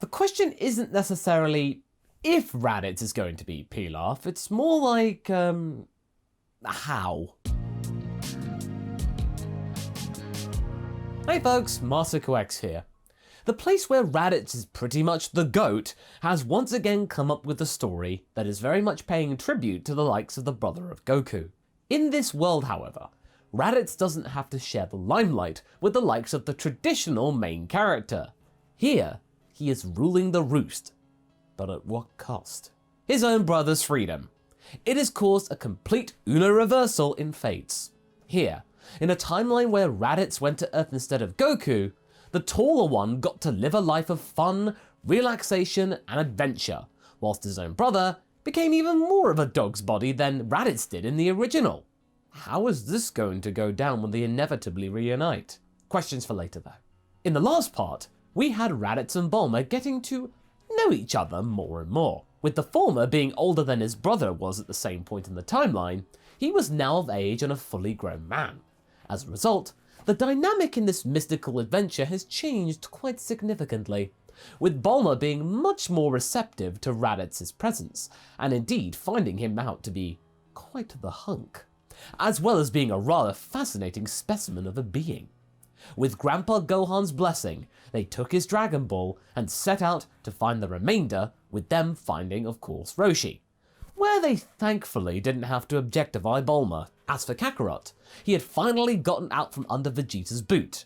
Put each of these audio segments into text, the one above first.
The question isn't necessarily if Raditz is going to be Pilaf, it's more like, how. Hey folks, MasakoX here. The place where Raditz is pretty much the GOAT has once again come up with a story that is very much paying tribute to the likes of the brother of Goku. In this world, however, Raditz doesn't have to share the limelight with the likes of the traditional main character. Here, he is ruling the roost, but at what cost? His own brother's freedom. It has caused a complete Uno reversal in fates. Here, in a timeline where Raditz went to Earth instead of Goku, the taller one got to live a life of fun, relaxation, and adventure, whilst his own brother became even more of a dog's body than Raditz did in the original. How is this going to go down when they inevitably reunite? Questions for later though. In the last part, we had Raditz and Bulma getting to know each other more and more. With the former being older than his brother was at the same point in the timeline, he was now of age and a fully grown man. As a result, the dynamic in this mystical adventure has changed quite significantly, with Bulma being much more receptive to Raditz's presence, and indeed finding him out to be quite the hunk, as well as being a rather fascinating specimen of a being. With Grandpa Gohan's blessing, they took his Dragon Ball and set out to find the remainder, with them finding, of course, Roshi, where they thankfully didn't have to objectify Bulma. As for Kakarot, he had finally gotten out from under Vegeta's boot,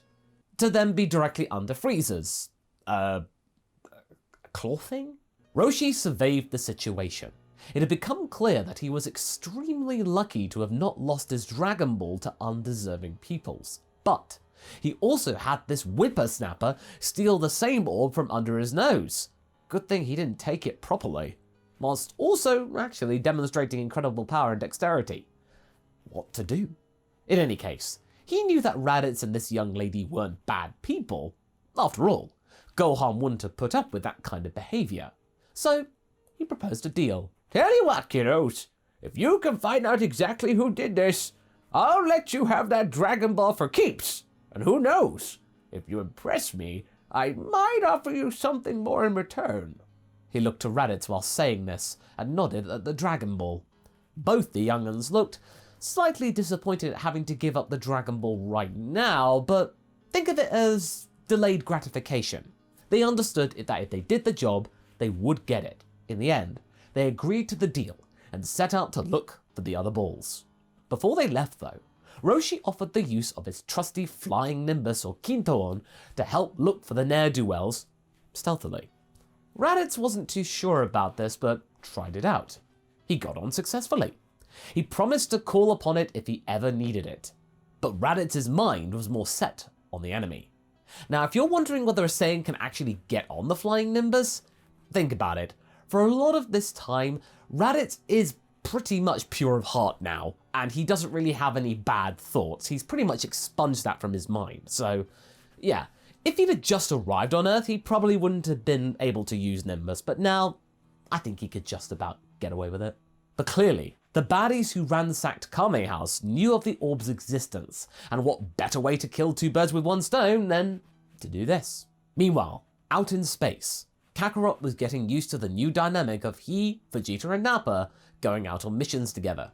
to then be directly under Freeza's, claw thing? Roshi surveyed the situation. It had become clear that he was extremely lucky to have not lost his Dragon Ball to undeserving peoples, but he also had this whippersnapper steal the same orb from under his nose. Good thing he didn't take it properly, whilst also actually demonstrating incredible power and dexterity. What to do? In any case, he knew that Raditz and this young lady weren't bad people. After all, Gohan wouldn't have put up with that kind of behaviour. So, he proposed a deal. Tell you what, kiddos, if you can find out exactly who did this, I'll let you have that Dragon Ball for keeps. And who knows, if you impress me, I might offer you something more in return. He looked to Raditz while saying this, and nodded at the Dragon Ball. Both the young'uns looked slightly disappointed at having to give up the Dragon Ball right now, but think of it as delayed gratification. They understood that if they did the job, they would get it. In the end, they agreed to the deal and set out to look for the other balls. Before they left though, Roshi offered the use of his trusty flying Nimbus or Quinton to help look for the ne'er-do-wells stealthily. Raditz wasn't too sure about this, but tried it out. He got on successfully. He promised to call upon it if he ever needed it. But Raditz's mind was more set on the enemy. Now, if you're wondering whether a Saiyan can actually get on the flying Nimbus, think about it. For a lot of this time, Raditz is pretty much pure of heart now, and he doesn't really have any bad thoughts. He's pretty much expunged that from his mind. So, yeah, if he'd have just arrived on Earth, he probably wouldn't have been able to use Nimbus, but now, I think he could just about get away with it. But clearly, the baddies who ransacked Kame House knew of the orb's existence, and what better way to kill two birds with one stone than to do this. Meanwhile, out in space, Kakarot was getting used to the new dynamic of he, Vegeta and Nappa going out on missions together.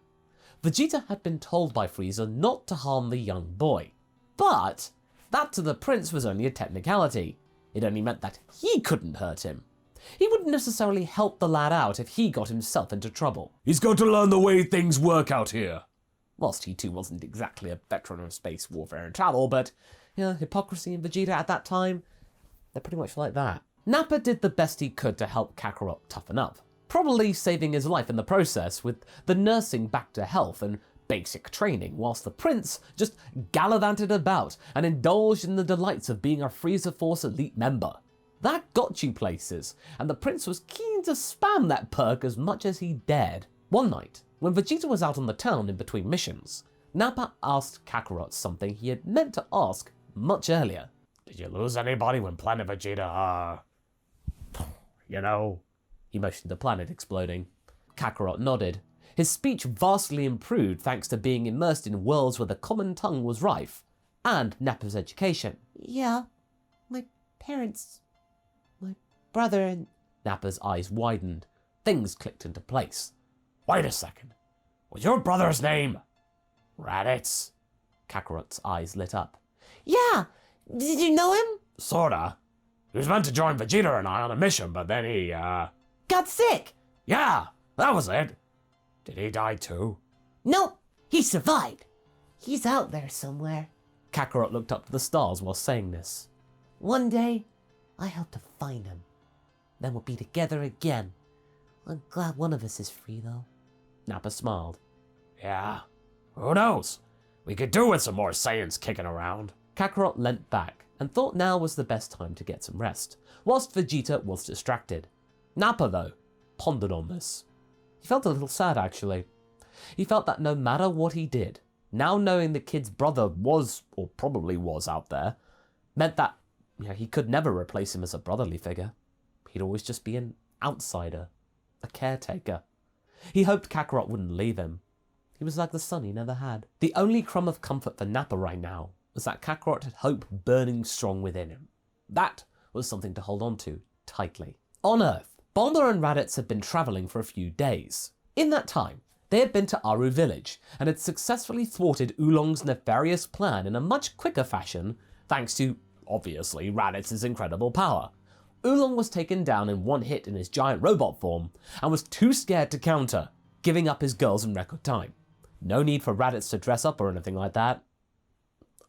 Vegeta had been told by Freeza not to harm the young boy, but that to the prince was only a technicality. It only meant that he couldn't hurt him. He wouldn't necessarily help the lad out if he got himself into trouble. He's got to learn the way things work out here. Whilst he too wasn't exactly a veteran of space warfare and travel, but hypocrisy and Vegeta at that time, they're pretty much like that. Nappa did the best he could to help Kakarot toughen up, probably saving his life in the process with the nursing back to health and basic training, whilst the prince just gallivanted about and indulged in the delights of being a Freeza Force elite member. That got you places, and the prince was keen to spam that perk as much as he dared. One night, when Vegeta was out on the town in between missions, Nappa asked Kakarot something he had meant to ask much earlier. Did you lose anybody when Planet Vegeta, He motioned the planet exploding. Kakarot nodded. His speech vastly improved thanks to being immersed in worlds where the common tongue was rife, and Nappa's education. Yeah, my parents Brother and... Nappa's eyes widened. Things clicked into place. Wait a second. Was your brother's name Raditz? Kakarot's eyes lit up. Yeah! Did you know him? Sorta. He was meant to join Vegeta and I on a mission, but then he, Got sick! Yeah, that was it. Did he die too? Nope, he survived. He's out there somewhere. Kakarot looked up to the stars while saying this. One day, I hope to find him. Then we'll be together again. I'm glad one of us is free, though. Nappa smiled. Yeah, who knows? We could do with some more Saiyans kicking around. Kakarot leant back and thought now was the best time to get some rest, whilst Vegeta was distracted. Nappa, though, pondered on this. He felt a little sad, actually. He felt that no matter what he did, now knowing the kid's brother was, or probably was, out there, meant that he could never replace him as a brotherly figure. He'd always just be an outsider, a caretaker. He hoped Kakarot wouldn't leave him. He was like the son he never had. The only crumb of comfort for Nappa right now was that Kakarot had hope burning strong within him. That was something to hold on to tightly. On Earth, Bulma and Raditz had been travelling for a few days. In that time, they had been to Aru village and had successfully thwarted Oolong's nefarious plan in a much quicker fashion thanks to, obviously, Raditz's incredible power. Oolong was taken down in one hit in his giant robot form and was too scared to counter, giving up his girls in record time. No need for Raditz to dress up or anything like that,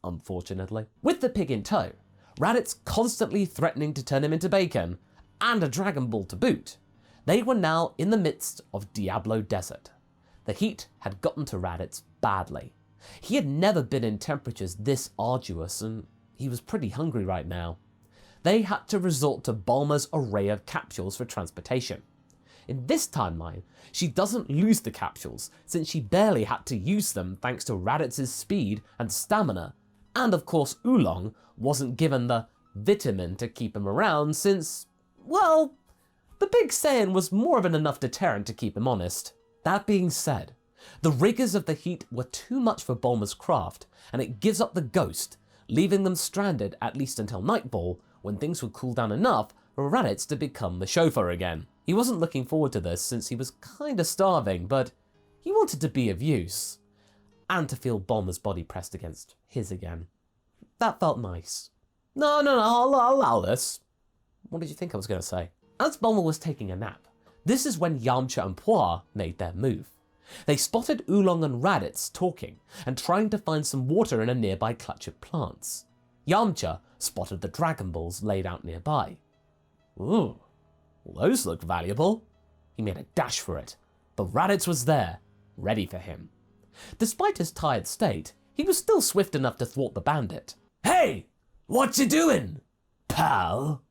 unfortunately. With the pig in tow, Raditz constantly threatening to turn him into bacon, and a Dragon Ball to boot, they were now in the midst of Diablo Desert. The heat had gotten to Raditz badly. He had never been in temperatures this arduous, and he was pretty hungry right now. They had to resort to Bulma's array of capsules for transportation. In this timeline, she doesn't lose the capsules, since she barely had to use them thanks to Raditz's speed and stamina, and of course Oolong wasn't given the vitamin to keep him around since, well, the Big Saiyan was more than enough deterrent to keep him honest. That being said, the rigours of the heat were too much for Bulma's craft, and it gives up the ghost, leaving them stranded at least until nightfall, when things would cool down enough for Raditz to become the chauffeur again. He wasn't looking forward to this since he was kinda starving, but he wanted to be of use, and to feel Bulma's body pressed against his again. That felt nice. No, I'll allow this. What did you think I was going to say? As Bulma was taking a nap, this is when Yamcha and Puar made their move. They spotted Oolong and Raditz talking and trying to find some water in a nearby clutch of plants. Yamcha spotted the Dragon Balls laid out nearby. Ooh, those looked valuable. He made a dash for it, but Raditz was there, ready for him. Despite his tired state, he was still swift enough to thwart the bandit. Hey, what you doing, pal?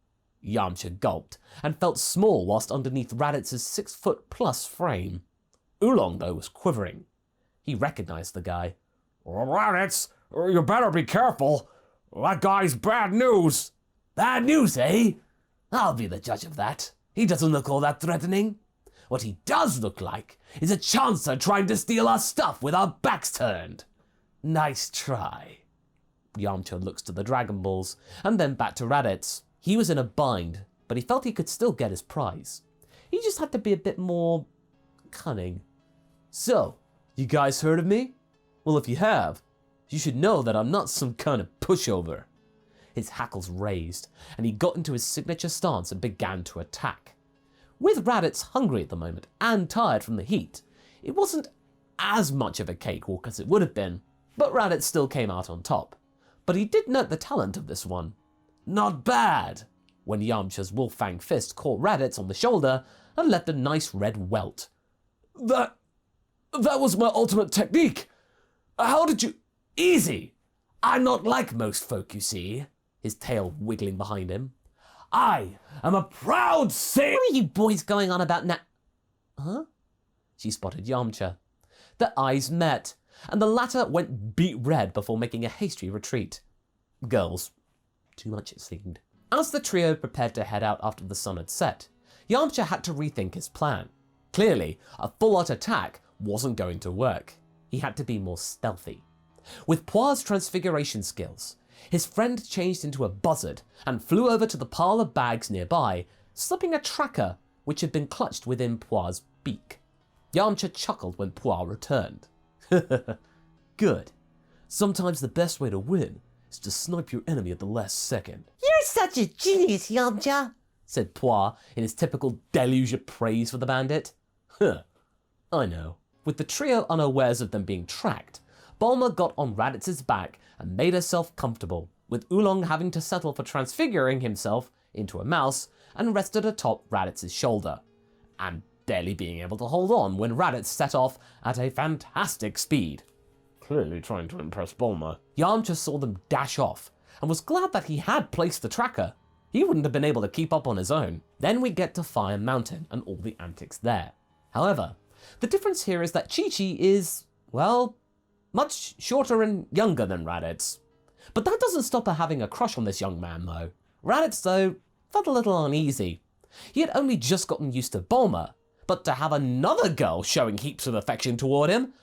Yamcha gulped and felt small whilst underneath Raditz's 6-foot-plus frame. Oolong, though, was quivering. He recognized the guy. Raditz, you better be careful. That guy's bad news. Bad news, eh? I'll be the judge of that. He doesn't look all that threatening. What he does look like is a chancer trying to steal our stuff with our backs turned. Nice try. Yamcha looks to the Dragon Balls, and then back to Raditz. He was in a bind, but he felt he could still get his prize. He just had to be a bit more cunning. So, you guys heard of me? Well, if you have, you should know that I'm not some kind of pushover. His hackles raised, and he got into his signature stance and began to attack. With Raditz hungry at the moment and tired from the heat, it wasn't as much of a cakewalk as it would have been, but Raditz still came out on top. But he did note the talent of this one. Not bad! When Yamcha's wolf-fang fist caught Raditz on the shoulder and left a nice red welt. That was my ultimate technique! How did you... Easy! I'm not like most folk, you see. His tail wiggling behind him. I am a proud Saiyan! What are you boys going on about now? Huh? She spotted Yamcha. Their eyes met, and the latter went beet red before making a hasty retreat. Girls. Too much it seemed. As the trio prepared to head out after the sun had set, Yamcha had to rethink his plan. Clearly, a full-out attack wasn't going to work. He had to be more stealthy. With Puar's transfiguration skills, his friend changed into a buzzard and flew over to the pile of bags nearby, slipping a tracker which had been clutched within Poir's beak. Yamcha chuckled when Poir returned. Good. Sometimes the best way to win is to snipe your enemy at the last second. You're such a genius, Yamcha, said Poir in his typical deluge of praise for the bandit. Huh. I know. With the trio unawares of them being tracked, Bulma got on Raditz's back and made herself comfortable, with Oolong having to settle for transfiguring himself into a mouse and rested atop Raditz's shoulder, and barely being able to hold on when Raditz set off at a fantastic speed. Clearly trying to impress Bulma. Yamcha saw them dash off and was glad that he had placed the tracker. He wouldn't have been able to keep up on his own. Then we get to Fire Mountain and all the antics there. However, the difference here is that Chi-Chi is, well, much shorter and younger than Raditz. But that doesn't stop her having a crush on this young man though. Raditz though felt a little uneasy. He had only just gotten used to Bulma, but to have another girl showing heaps of affection toward him,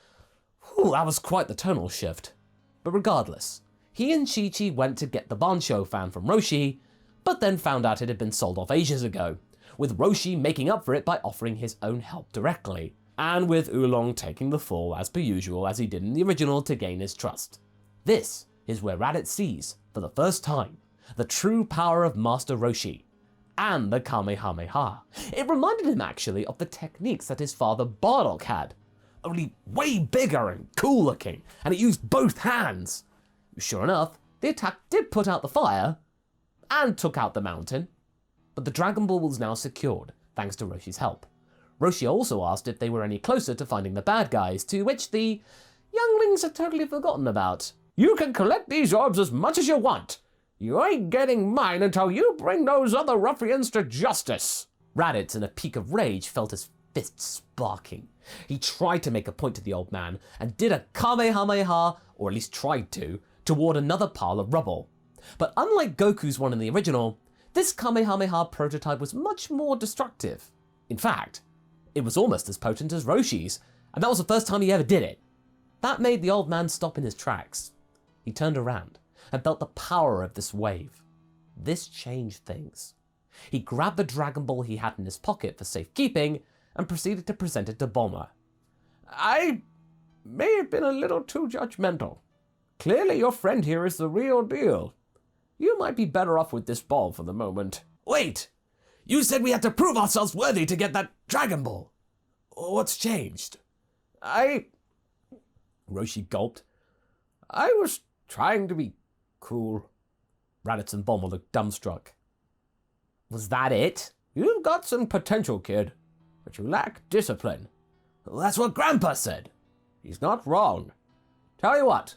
that was quite the tonal shift. But regardless, he and Chi-Chi went to get the Bancho fan from Roshi, but then found out it had been sold off ages ago, with Roshi making up for it by offering his own help directly, and with Oolong taking the fall as per usual as he did in the original to gain his trust. This is where Raditz sees, for the first time, the true power of Master Roshi, and the Kamehameha. It reminded him actually of the techniques that his father Bardock had, only way bigger and cool looking, and it used both hands. Sure enough, the attack did put out the fire, and took out the mountain, but the Dragon Ball was now secured, thanks to Roshi's help. Roshi also asked if they were any closer to finding the bad guys, to which the younglings had totally forgotten about. You can collect these orbs as much as you want. You ain't getting mine until you bring those other ruffians to justice. Raditz, in a peak of rage, felt his fists sparking. He tried to make a point to the old man, and did a Kamehameha, or at least tried to, toward another pile of rubble. But unlike Goku's one in the original, this Kamehameha prototype was much more destructive. In fact, it was almost as potent as Roshi's, and that was the first time he ever did it. That made the old man stop in his tracks. He turned around and felt the power of this wave. This changed things. He grabbed the Dragon Ball he had in his pocket for safekeeping and proceeded to present it to Bulma. I may have been a little too judgmental. Clearly your friend here is the real deal. You might be better off with this ball for the moment. Wait! You said we had to prove ourselves worthy to get that Dragon Ball. What's changed? Roshi gulped. I was trying to be cool. Raditz and Bulma looked dumbstruck. Was that it? You've got some potential, kid, but you lack discipline. Well, that's what Grandpa said. He's not wrong. Tell you what,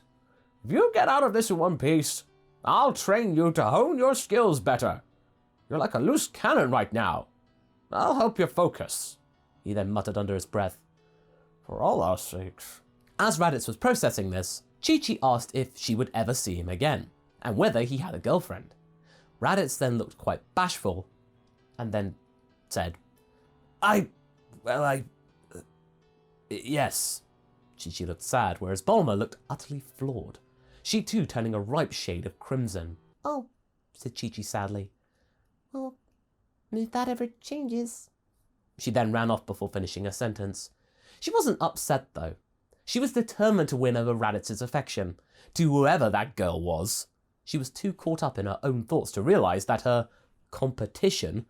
if you get out of this in one piece, I'll train you to hone your skills better. You're like a loose cannon right now. I'll help you focus. He then muttered under his breath. For all our sakes. As Raditz was processing this, Chi-Chi asked if she would ever see him again, and whether he had a girlfriend. Raditz then looked quite bashful, and then said, yes. Chi-Chi looked sad, whereas Bulma looked utterly floored, she too turning a ripe shade of crimson. Oh, said Chi-Chi sadly. Well, if that ever changes. She then ran off before finishing her sentence. She wasn't upset though. She was determined to win over Raditz's affection, to whoever that girl was. She was too caught up in her own thoughts to realise that her competition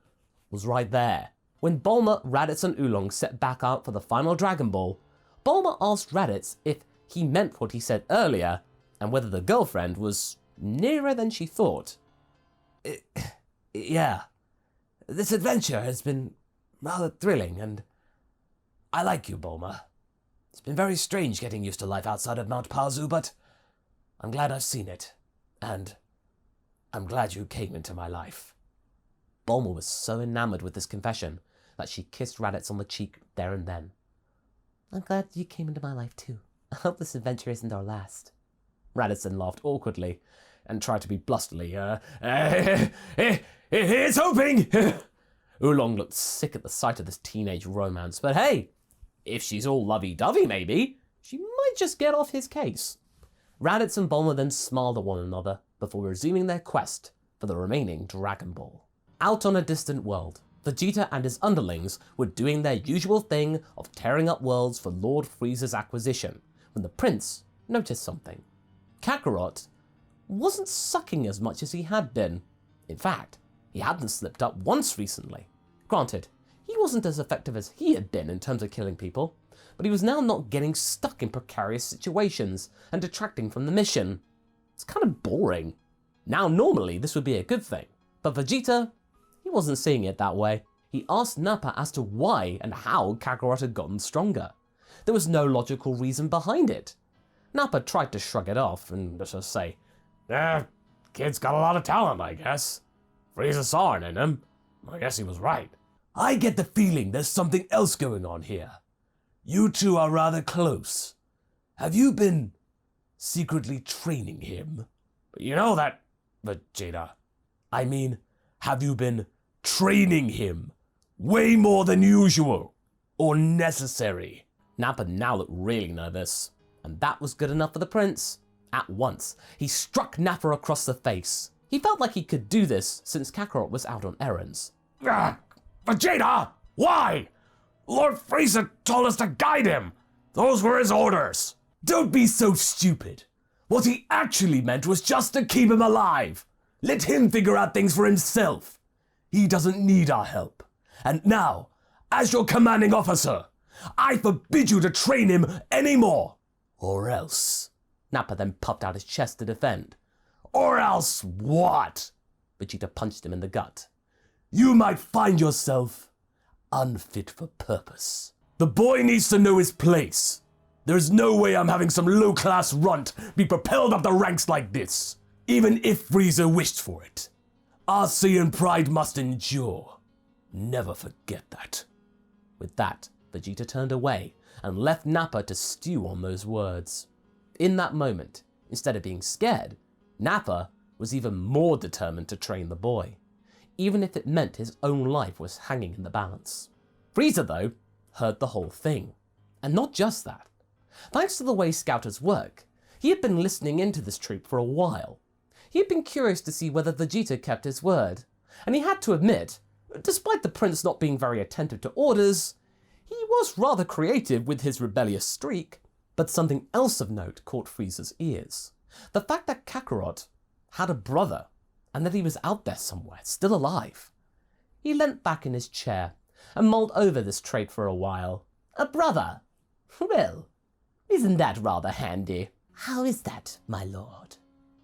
was right there. When Bulma, Raditz and Oolong set back out for the final Dragon Ball, Bulma asked Raditz if he meant what he said earlier, and whether the girlfriend was nearer than she thought. Yeah, this adventure has been rather thrilling, and I like you, Bulma. It's been very strange getting used to life outside of Mount Pazu, but I'm glad I've seen it, and I'm glad you came into my life. Bulma was so enamored with this confession that she kissed Raditz on the cheek there and then. I'm glad you came into my life too. I hope this adventure isn't our last. Raditz then laughed awkwardly and tried to be blusterly. Here's hoping! Oolong looked sick at the sight of this teenage romance, but hey, if she's all lovey-dovey maybe, she might just get off his case. Raditz and Bulma then smiled at one another before resuming their quest for the remaining Dragon Ball. Out on a distant world, Vegeta and his underlings were doing their usual thing of tearing up worlds for Lord Frieza's acquisition, when the prince noticed something. Kakarot wasn't sucking as much as he had been. In fact, he hadn't slipped up once recently. Granted, he wasn't as effective as he had been in terms of killing people, but he was now not getting stuck in precarious situations and detracting from the mission. It's kind of boring. Now normally this would be a good thing, but Vegeta, he wasn't seeing it that way. He asked Nappa as to why and how Kakarot had gotten stronger. There was no logical reason behind it. Nappa tried to shrug it off and just say, Kid's got a lot of talent, I guess. Freeza saw it in him. I guess he was right. I get the feeling there's something else going on here. You two are rather close. Have you been secretly training him? You know that, Vegeta. I mean, have you been training him way more than usual or necessary? Nappa now looked really nervous, and that was good enough for the prince. At once, he struck Nappa across the face. He felt like he could do this since Kakarot was out on errands. Vegeta! Why? Lord Freeza told us to guide him. Those were his orders. Don't be so stupid. What he actually meant was just to keep him alive. Let him figure out things for himself. He doesn't need our help. And now, as your commanding officer, I forbid you to train him anymore. Or else. Nappa then puffed out his chest to defend. Or else what? Vegeta punched him in the gut. You might find yourself unfit for purpose. The boy needs to know his place. There's no way I'm having some low-class runt be propelled up the ranks like this, even if Freeza wished for it. Our Saiyan pride must endure. Never forget that. With that, Vegeta turned away and left Nappa to stew on those words. In that moment, instead of being scared, Nappa was even more determined to train the boy, even if it meant his own life was hanging in the balance. Freeza, though, heard the whole thing. And not just that. Thanks to the way Scouters work, he had been listening into this troop for a while. He had been curious to see whether Vegeta kept his word, and he had to admit, despite the prince not being very attentive to orders, he was rather creative with his rebellious streak. But something else of note caught Frieza's ears. The fact that Kakarot had a brother, and that he was out there somewhere, still alive. He leant back in his chair and mulled over this trait for a while. A brother? Well, isn't that rather handy? How is that, my lord?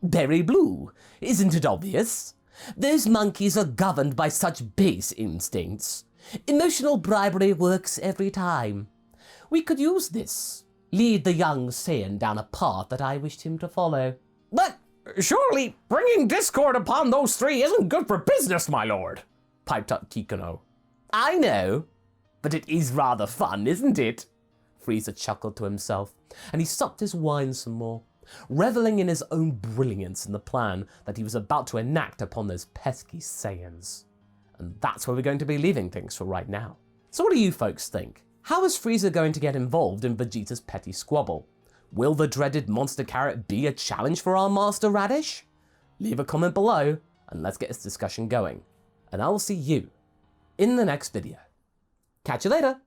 Berry blue, isn't it obvious? Those monkeys are governed by such base instincts. Emotional bribery works every time. We could use this. Lead the young Saiyan down a path that I wished him to follow. But surely bringing discord upon those three isn't good for business, my lord, piped up Kikuno. I know, but it is rather fun, isn't it? Freeza chuckled to himself, and he supped his wine some more, reveling in his own brilliance in the plan that he was about to enact upon those pesky Saiyans. And that's where we're going to be leaving things for right now. So what do you folks think? How is Freeza going to get involved in Vegeta's petty squabble? Will the dreaded monster carrot be a challenge for our Master Radish? Leave a comment below and let's get this discussion going. And I will see you in the next video. Catch you later!